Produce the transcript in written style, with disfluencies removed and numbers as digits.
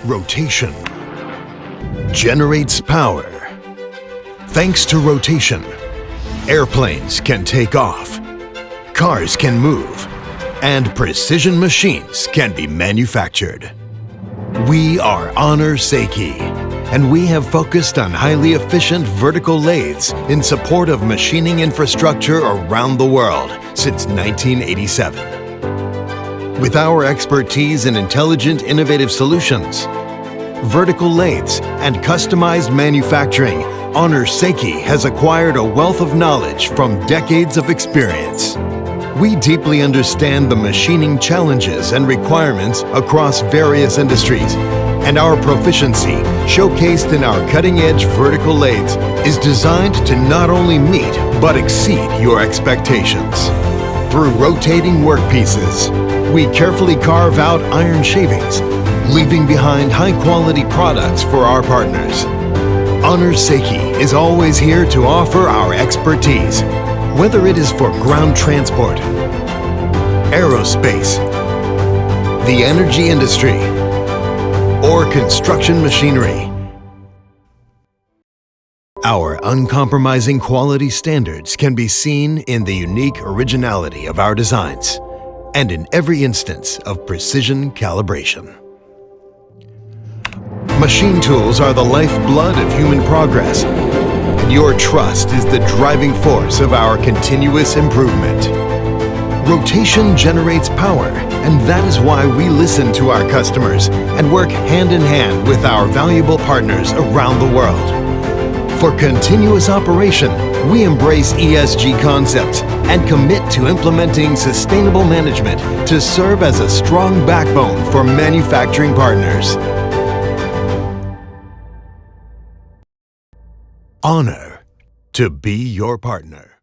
Rotation generates power. Thanks to rotation, airplanes can take off, cars can move, and precision machines can be manufactured. We are Honor Seiki, and we have focused on highly efficient vertical lathes in support of machining infrastructure around the world since 1987. With our expertise in intelligent, innovative solutions, vertical lathes, and customized manufacturing, Honor Seiki has acquired a wealth of knowledge from decades of experience. We deeply understand the machining challenges and requirements across various industries, and our proficiency, showcased in our cutting-edge vertical lathes, is designed to not only meet but exceed your expectations. Through rotating workpieces, we carefully carve out iron shavings, leaving behind high-quality products for our partners. Honor Seiki is always here to offer our expertise, whether it is for ground transport, aerospace, the energy industry, or construction machinery. Our uncompromising quality standards can be seen in the unique originality of our designs and in every instance of precision calibration. Machine tools are the lifeblood of human progress, and your trust is the driving force of our continuous improvement. Rotation generates power, and that is why we listen to our customers and work hand in hand with our valuable partners around the world. For continuous operation, we embrace ESG concepts and commit to implementing sustainable management to serve as a strong backbone for manufacturing partners. Honor to be your partner.